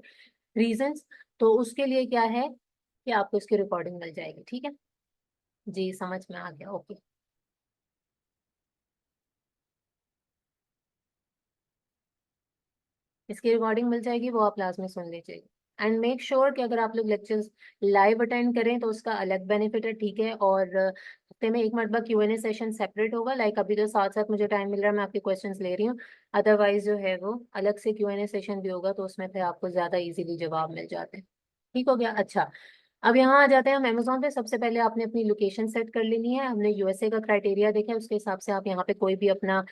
रीजन्स, तो उसके लिए क्या है कि आपको इसकी रिकॉर्डिंग मिल जाएगी, ठीक है। जी समझ में आ गया, ओके। इसकी रिकॉर्डिंग मिल जाएगी, वो आप लाजमी सुन लीजिए। एंड मेक श्योर कि अगर आप लोग लेक्चर्स लाइव अटेंड करें तो उसका अलग बेनिफिट है, ठीक है। और हफ्ते में एक मरतबा Q&A सेशन सेपरेट होगा, लाइक अभी तो साथ साथ मुझे टाइम मिल रहा है मैं आपके क्वेश्चंस ले रही हूँ। अदरवाइज जो है वो अलग से Q&A सेशन भी होगा, तो उसमें फिर आपको ज्यादा इजीली जवाब मिल जाते हैं। ठीक हो गया, अच्छा। अब यहाँ आ जाते हैं हम अमेजोन पे। सबसे पहले आपने अपनी लोकेशन सेट कर लेनी है। हमने यूएसए का क्राइटेरिया देखा है, उसके हिसाब से आप यहाँ पे कोई भी अपना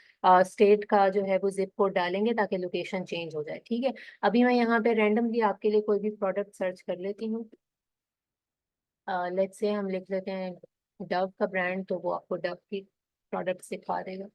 स्टेट का जो है वो जिप कोड डालेंगे ताकि लोकेशन चेंज हो जाए, ठीक है। अभी मैं यहाँ पे रैंडमली आपके लिए कोई भी प्रोडक्ट सर्च कर लेती हूँ। लेट्स से हम लिख लेते हैं डव का ब्रांड, तो वो आपको डव की प्रोडक्ट दिखा देगा।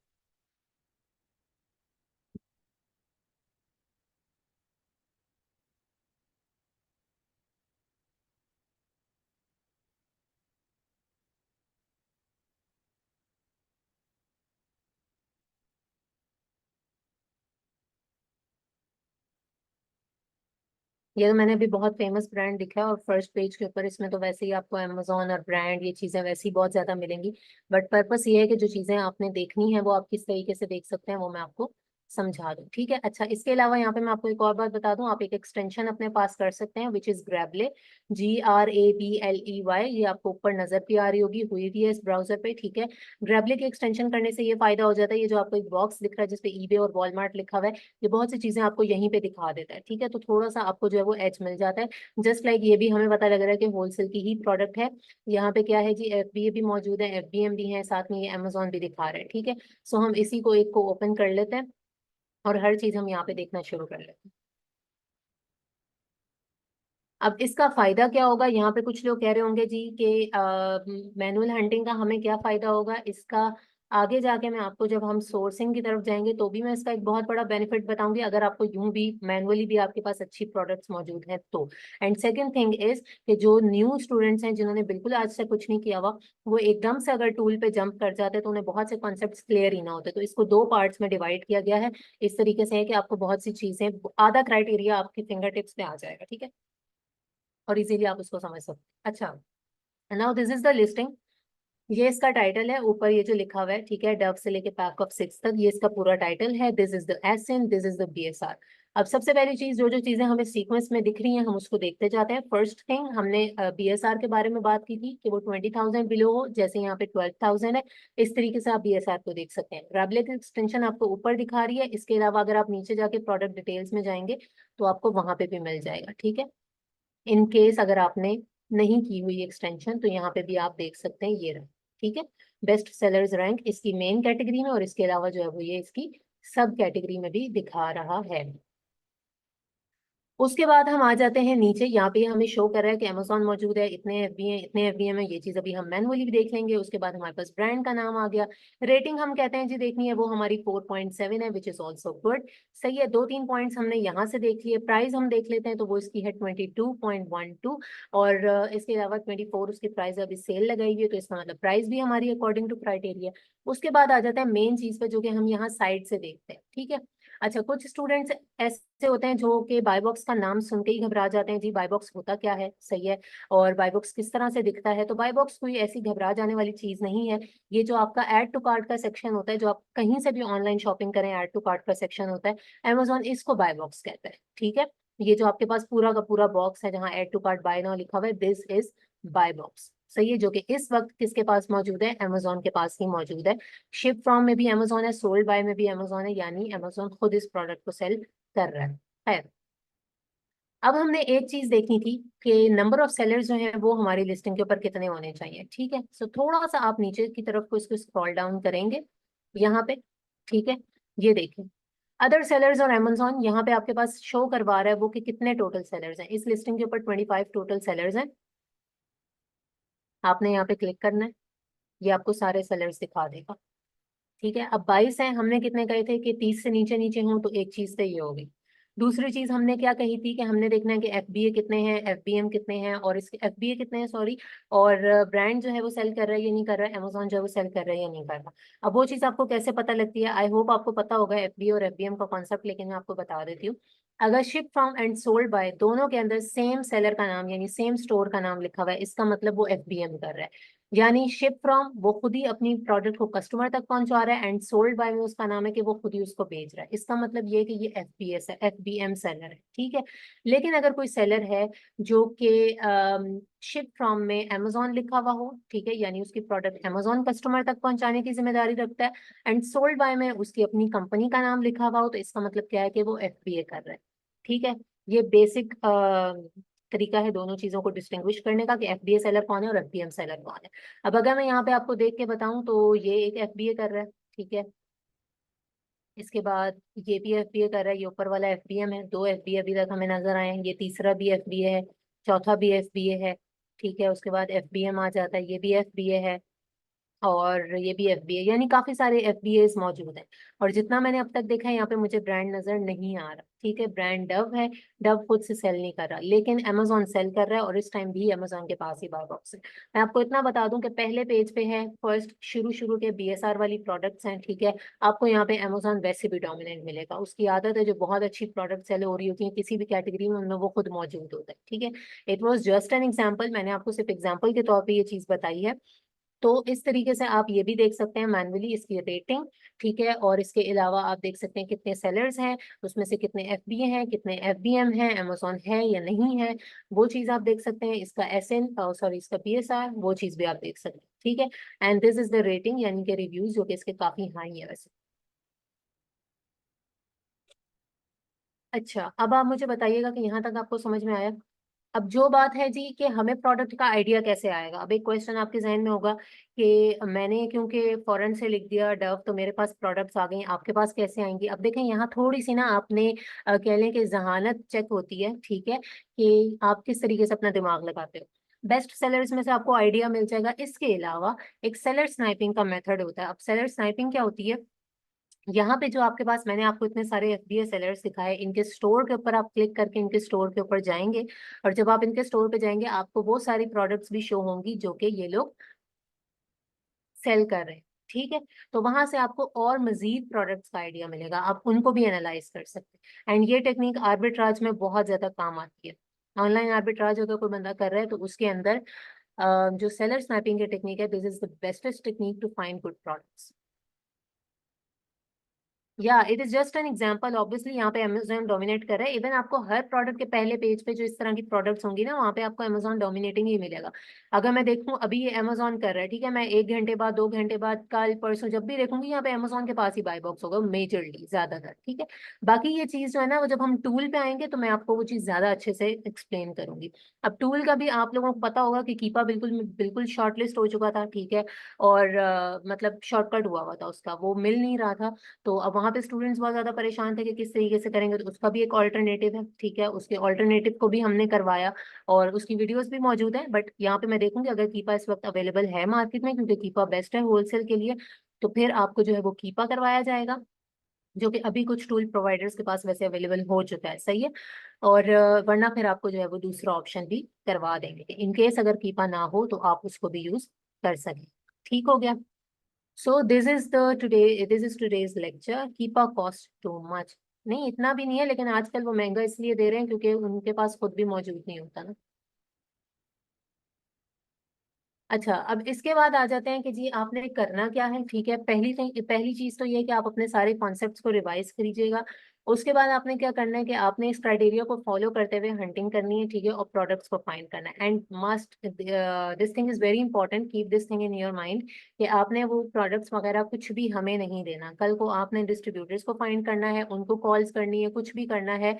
ये तो मैंने अभी बहुत फेमस ब्रांड दिखा है, और फर्स्ट पेज के ऊपर इसमें तो वैसे ही आपको अमेजोन और ब्रांड ये चीजें वैसे ही बहुत ज्यादा मिलेंगी। बट पर्पस ये है कि जो चीजें आपने देखनी है वो आप किस तरीके से देख सकते हैं वो मैं आपको समझा दूं, ठीक है। अच्छा, इसके अलावा यहाँ पे मैं आपको एक और बात बता दूं, आप एक एक्सटेंशन अपने पास कर सकते हैं विच इज ग्रैबले, GRABLEY। ये आपको ऊपर नजर भी आ रही होगी, हुई भी है इस ब्राउजर पे, ठीक है। ग्रैबले के एक्सटेंशन करने से ये फायदा हो जाता है, ये जो आपको एक बॉक्स दिख रहा है जिसपे ईबे और वॉलमार्ट लिखा हुआ है, ये बहुत सी चीजें आपको यहीं पे दिखा देता है, ठीक है। तो थोड़ा सा आपको जो है वो एज मिल जाता है। जस्ट लाइक ये भी हमें पता लग रहा है कि होलसेल की ही प्रोडक्ट है। यहाँ पे क्या है जी, एफबीए भी मौजूद है, एफबीएम भी है, साथ में ये अमेजोन भी दिखा रहे हैं, ठीक है। सो हम इसी को एक को ओपन कर लेते हैं और हर चीज हम यहाँ पे देखना शुरू कर लेते हैं। अब इसका फायदा क्या होगा, यहाँ पे कुछ लोग कह रहे होंगे जी कि मैनुअल हंटिंग का हमें क्या फायदा होगा इसका। आगे जाके मैं आपको, जब हम सोर्सिंग की तरफ जाएंगे तो भी मैं इसका एक बहुत बड़ा बेनिफिट बताऊंगी, अगर आपको यूं भी मैनुअली भी आपके पास अच्छी प्रोडक्ट्स मौजूद हैं तो। एंड सेकंड थिंग इज कि जो न्यू स्टूडेंट्स हैं जिन्होंने बिल्कुल आज से कुछ नहीं किया हुआ, वो एकदम से अगर टूल पे जंप कर जाते हैं तो उन्हें बहुत से कॉन्सेप्ट्स क्लियर ही ना होते। तो इसको दो पार्ट्स में डिवाइड किया गया है, इस तरीके से है कि आपको बहुत सी चीजें, आधा क्राइटेरिया आपके फिंगर टिप्स पे आ जाएगा, ठीक है, और इजीली आप उसको समझ सकते हैं। अच्छा, now this is the listing. ये इसका टाइटल है, ऊपर ये जो लिखा हुआ है, ठीक है, डव से लेके पैक ऑफ सिक्स तक, ये इसका पूरा टाइटल है। This is the SN, this is the BSR. अब सबसे पहली चीज, जो जो चीजें हमें सीक्वेंस में दिख रही हैं हम उसको देखते जाते हैं। फर्स्ट थिंग, हमने बीएसआर के बारे में बात की थी कि वो 20,000 बिलो हो, जैसे यहाँ पे 12,000 है। इस तरीके से आप बीएसआर को देख सकते हैं। रैबलेट एक्सटेंशन आपको ऊपर दिखा रही है, इसके अलावा अगर आप नीचे जाके प्रोडक्ट डिटेल्स में जाएंगे तो आपको वहां पे भी मिल जाएगा, ठीक है। इन केस अगर आपने नहीं की हुई एक्सटेंशन तो यहाँ पे भी आप देख सकते हैं, ये रहा, ठीक है। बेस्ट सेलर्स रैंक इसकी मेन कैटेगरी में, और इसके अलावा जो है वो ये इसकी सब कैटेगरी में भी दिखा रहा है। उसके बाद हम आ जाते हैं नीचे, यहाँ पे हमें शो कर रहा है कि अमेजोन मौजूद है, इतने एफबी हैं, इतने एफबीएम है, ये चीज अभी हम मैनुअली भी देख लेंगे। उसके बाद हमारे पास ब्रांड का नाम आ गया। रेटिंग हम कहते हैं जी देखनी है, वो हमारी 4.7 है, विच इज ऑल्सो गुड। सही है, 2-3 पॉइंट्स हमने यहाँ से देख लिए। प्राइस हम देख लेते हैं, तो वो इसकी है 22.12, और इसके अलावा 24 उसकी प्राइस अभी सेल लगाई हुई है, तो इसका मतलब प्राइस भी हमारी अकॉर्डिंग टू क्राइटेरिया। उसके बाद आ जाता है मेन चीज पे, जो कि हम यहाँ साइड से देखते हैं, ठीक है। अच्छा, कुछ स्टूडेंट्स ऐसे होते हैं जो कि बाय बॉक्स का नाम सुन के ही घबरा जाते हैं, जी बाय बॉक्स होता क्या है, सही है, और बाय बॉक्स किस तरह से दिखता है। तो बाय बॉक्स कोई ऐसी घबरा जाने वाली चीज नहीं है। ये जो आपका ऐड टू कार्ट का सेक्शन होता है, जो आप कहीं से भी ऑनलाइन शॉपिंग करें, ऐड टू कार्ट का सेक्शन होता है, अमेजोन इसको बाय बॉक्स कहता है, ठीक है। ये जो आपके पास पूरा का पूरा बॉक्स है जहाँ add to cart buy now लिखा हुआ है, दिस इज बाय बॉक्स, सही है, जो कि इस वक्त किसके पास मौजूद है, अमेजोन के पास ही मौजूद है। शिप फ्रॉम में भी अमेजोन है, सोल्ड बाय में भी अमेजोन है, यानी अमेजोन खुद इस प्रोडक्ट को सेल कर रहा है। खैर, अब हमने एक चीज देखनी थी कि नंबर ऑफ सेलर्स जो हैं वो हमारी लिस्टिंग के ऊपर कितने होने चाहिए, ठीक है। सो थोड़ा सा आप नीचे की तरफ को इसको स्क्रॉल डाउन करेंगे यहाँ पे, ठीक है। ये देखें, अदर सेलर्स और अमेजोन यहाँ पे आपके पास शो करवा रहा है वो कि कितने टोटल सेलर्स हैं इस लिस्टिंग के ऊपर। 25 टोटल सेलर्स हैं। आपने यहाँ पे क्लिक करना है, ये आपको सारे सेलर्स दिखा देगा, ठीक है। अब 22 है, हमने कितने कहे थे कि 30 से नीचे नीचे हों, तो एक चीज तो ये होगी। दूसरी चीज हमने क्या कही थी कि हमने देखना है कि एफबीए कितने हैं, एफबीएम कितने हैं, और इसके एफबीए कितने हैं, सॉरी, और ब्रांड जो है वो सेल कर रहा है या नहीं कर रहा है, अमेजोन जो है वो सेल कर रहा है या नहीं कर रहा। अब वो चीज आपको कैसे पता लगती है, आई होप आपको पता होगा एफबीए और एफबीएम का कॉन्सेप्ट, लेकिन मैं आपको बता देती हूँ। अगर ship from and sold by दोनों के अंदर सेम सेलर का नाम यानी सेम स्टोर का नाम लिखा हुआ है, इसका मतलब वो एफबीएम कर रहा है। यानी शिप फ्रॉम वो खुद ही अपनी प्रोडक्ट को कस्टमर तक पहुंचा रहा है, एंड सोल्ड बाय में उसका नाम है कि वो खुद ही उसको बेच रहा है। इसका मतलब ये है कि ये एफबीएस है, एफबीएम सेलर है, ठीक है। लेकिन अगर कोई सेलर है जो कि शिप फ्रॉम में अमेजोन लिखा हुआ हो, ठीक है, यानी उसकी प्रोडक्ट अमेजोन कस्टमर तक पहुंचाने की जिम्मेदारी रखता है, एंड सोल्ड बाय में उसकी अपनी कंपनी का नाम लिखा हुआ हो, तो इसका मतलब क्या है कि वो एफबीए कर रहा है, ठीक है। ये बेसिक तरीका है दोनों चीजों को डिस्टिंग्विश करने का कि एफबीए सेलर कौन है और एफबीएम सेलर कौन है। अब अगर मैं यहाँ पे आपको देख के बताऊं, तो ये एक एफबीए कर रहा है, ठीक है। इसके बाद ये भी एफबीए कर रहा है, ये ऊपर वाला एफबीएम है। 2 एफबीए अभी तक हमें नजर आए हैं, ये तीसरा भी एफबीए है, चौथा भी एफबीए है, ठीक है। उसके बाद एफबीएम आ जाता है, ये भी एफबीए है, और ये भी एफबीए, यानी काफी सारे एफबीए मौजूद हैं। और जितना मैंने अब तक देखा है, यहाँ पे मुझे ब्रांड नजर नहीं आ रहा, ठीक है। ब्रांड डव है, डव खुद से सेल नहीं कर रहा, लेकिन अमेजोन सेल कर रहा है, और इस टाइम भी अमेजोन के पास ही बाय बॉक्स है। मैं आपको इतना बता दूं कि पहले पेज पे है, फर्स्ट शुरू शुरू के बीएसआर वाली प्रोडक्ट्स हैं, ठीक है। आपको यहाँ पे अमेजोन वैसे भी डोमिनेंट मिलेगा, उसकी आदत है जो बहुत अच्छी प्रोडक्ट सेल हो रही होती है किसी भी कैटेगरी में, उनमें वो खुद मौजूद होता है, ठीक है। It was just an example, मैंने आपको सिर्फ एग्जाम्पल के तौर पर ये चीज बताई है। तो इस तरीके से आप ये भी देख सकते हैं मैनुअली इसकी रेटिंग, ठीक है। और इसके अलावा आप देख सकते हैं कितने सेलर्स हैं, उसमें से कितने एफबीए हैं, कितने एफबीएम हैं, अमेजोन है या नहीं है, वो चीज आप देख सकते हैं। इसका एसएन, सॉरी, इसका पीएसआर, वो चीज भी आप देख सकते हैं, ठीक है। And this is the rating, यानी कि रिव्यूज, जो कि इसके काफी हाई है वैसे। अच्छा, अब आप मुझे बताइएगा कि यहाँ तक आपको समझ में आया। अब जो बात है जी कि हमें प्रोडक्ट का आइडिया कैसे आएगा, अब एक क्वेश्चन आपके जहन में होगा कि मैंने क्योंकि फॉरेन से लिख दिया डव, तो मेरे पास प्रोडक्ट्स आ गई, आपके पास कैसे आएंगी। अब देखें, यहाँ थोड़ी सी ना आपने कह लें कि जहानत चेक होती है, ठीक है, कि आप किस तरीके से अपना दिमाग लगाते हो। बेस्ट सेलर्स में से आपको आइडिया मिल जाएगा। इसके अलावा एक सेलर स्नाइपिंग का मेथड होता है। अब सेलर स्नाइपिंग क्या होती है, यहाँ पे जो आपके पास, मैंने आपको इतने सारे एफबीए सेलर्स दिखाए, इनके स्टोर के ऊपर आप क्लिक करके इनके स्टोर के ऊपर जाएंगे, और जब आप इनके स्टोर पे जाएंगे, आपको वो सारी प्रोडक्ट्स भी शो होंगी जो कि ये लोग सेल कर रहे हैं, ठीक है। तो वहां से आपको और मजीद प्रोडक्ट्स का आइडिया मिलेगा, आप उनको भी एनालाइज कर सकते हैं। एंड ये टेक्निक आर्बिट्राज में बहुत ज्यादा काम आती है। ऑनलाइन आर्बिट्राज अगर कोई बंदा कर रहा है, तो उसके अंदर जो सेलर स्नैपिंग की टेक्निक है, this is the bestest technique to find good products. या it is just an example, obviously यहाँ पे अमेजोन डोमिनेट कर रहा है। इवन आपको हर प्रोडक्ट के पहले पेज पे जो इस तरह की प्रोडक्ट्स होंगी ना, वहाँ पे आपको अमेजोन डोमिनेटिंग ही मिलेगा। अगर मैं देखूँ अभी ये अमेजोन कर रहा है, ठीक है, मैं 1 घंटे बाद, 2 घंटे बाद, कल परसों जब भी देखूंगी, यहाँ पे अमेजोन के पास ही बाय बॉक्स होगा मेजरली, ज्यादातर, ठीक है। बाकी ये चीज जो है ना, वो जब हम टूल पे आएंगे तो मैं आपको वो चीज ज्यादा अच्छे से एक्सप्लेन करूंगी। अब टूल का भी आप लोगों को पता होगा कि कीपा बिल्कुल बिल्कुल शॉर्टलिस्ट हो चुका था, ठीक है, और मतलब शॉर्टकट हुआ हुआ था उसका, वो मिल नहीं रहा था। तो अब वहां वहां पे स्टूडेंट्स बहुत ज्यादा परेशान थे कि किस तरीके से करेंगे, तो उसका भी एक ऑल्टरनेटिव है, ठीक है, उसके ऑल्टरनेटिव को भी हमने करवाया और उसकी वीडियोस भी मौजूद है। बट यहाँ पे मैं देखूंगी अगर कीपा इस वक्त अवेलेबल है मार्केट में, क्योंकि कीपा बेस्ट है होलसेल के लिए, तो फिर आपको जो है वो कीपा करवाया जाएगा, जो कि अभी कुछ टूल प्रोवाइडर्स के पास वैसे अवेलेबल हो चुका है, सही है। और वरना फिर आपको जो है वो दूसरा ऑप्शन भी करवा देंगे, इन केस अगर कीपा ना हो तो आप उसको भी यूज कर सकें। ठीक हो गया। So this is today's lecture. Keep a cost too much, नहीं इतना भी नहीं है, लेकिन आजकल वो महंगा इसलिए दे रहे हैं क्योंकि उनके पास खुद भी मौजूद नहीं होता ना। अच्छा, अब इसके बाद आ जाते हैं कि जी आपने करना क्या है, ठीक है। पहली चीज तो ये है कि आप अपने सारे कॉन्सेप्ट्स को रिवाइज करिएगा। उसके बाद आपने क्या करना है कि आपने इस क्राइटेरिया को फॉलो करते हुए हंटिंग करनी है, ठीक है, और प्रोडक्ट्स को फाइंड करना है। And must this thing is very important, keep this thing in your mind, कि आपने वो प्रोडक्ट्स वगैरह कुछ भी हमें नहीं देना। कल को आपने डिस्ट्रीब्यूटर्स को फाइंड करना है, उनको कॉल्स करनी है, कुछ भी करना है,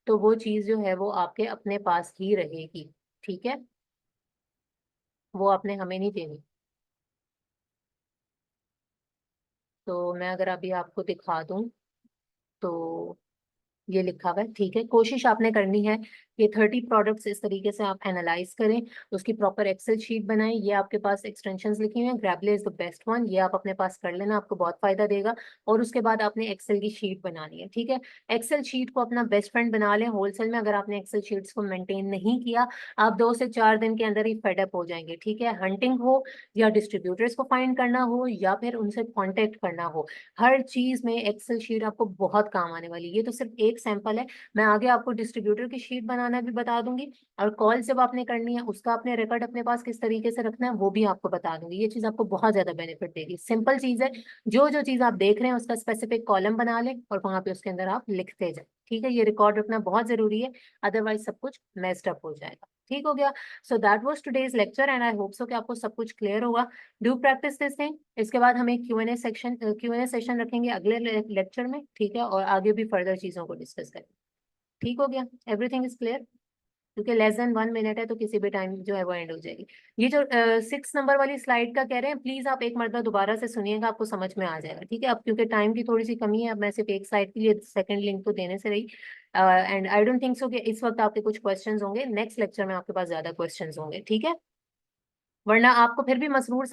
तो वो चीज जो है वो आपके अपने पास ही रहेगी, ठीक है, वो आपने हमें नहीं देनी। तो मैं अगर अभी आपको दिखा दूं तो ये लिखा हुआ है, ठीक है। कोशिश आपने करनी है कि 30 प्रोडक्ट्स इस तरीके से आप एनालाइज करें, उसकी प्रॉपर एक्सेल शीट बनाएं। ये आपके पास एक्सटेंशंस लिखी हुई हैं, ग्रैबले इज द बेस्ट वन, ये आप अपने पास कर लेना, आपको बहुत फायदा देगा। और उसके बाद आपने एक्सेल की शीट बनानी है, ठीक है। एक्सेल शीट को अपना बेस्ट फ्रेंड बना लें होलसेल में। अगर आपने एक्सेल शीट्स को मेंटेन नहीं किया, आप 2 से 4 दिन के अंदर ही फेडअप हो जाएंगे, ठीक है। हंटिंग हो या डिस्ट्रीब्यूटर्स को फाइंड करना हो या फिर उनसे कॉन्टेक्ट करना हो, हर चीज में एक्सेल शीट आपको बहुत काम आने वाली है। ये तो सिर्फ एक सैंपल है, मैं आगे आपको डिस्ट्रीब्यूटर की शीट बनाना भी बता दूंगी, और कॉल जब आपने करनी है उसका आपने रिकॉर्ड अपने पास किस तरीके से रखना है वो भी आपको बता दूंगी। ये चीज आपको बहुत ज्यादा बेनिफिट देगी, सिंपल चीज है। जो जो चीज आप देख रहे हैं उसका स्पेसिफिक कॉलम बना लें और वहां पे उसके अंदर आप लिखते जाए, ठीक है। ये रिकॉर्ड रखना बहुत जरूरी है, अदरवाइज सब कुछ मेस्ड अप हो जाएगा। ठीक हो गया। So that was today's lecture and I hope so कि आपको सब कुछ क्लियर होगा। Do practice this thing. इसके बाद हम एक क्यू एन ए सेशन रखेंगे अगले लेक्चर में, ठीक है, और आगे भी फर्दर चीजों को डिस्कस करेंगे। ठीक हो गया, एवरीथिंग इज क्लियर, क्योंकि लेस देन 1 मिनट है तो किसी भी टाइम जो है वो एंड हो जाएगी। ये जो 6 नंबर वाली स्लाइड का कह रहे हैं, प्लीज आप एक मरतबा दोबारा से सुनिएगा, आपको समझ में आ जाएगा, ठीक है। अब क्योंकि टाइम की थोड़ी सी कमी है, अब मैं सिर्फ एक साइड के लिए सेकंड लिंक तो देने से रही, and I don't think so कि इस वक्त आपके कुछ क्वेश्चंस होंगे, नेक्स्ट लेक्चर में आपके पास ज्यादा क्वेश्चंस होंगे, ठीक है, वरना आपको फिर भी मसरूर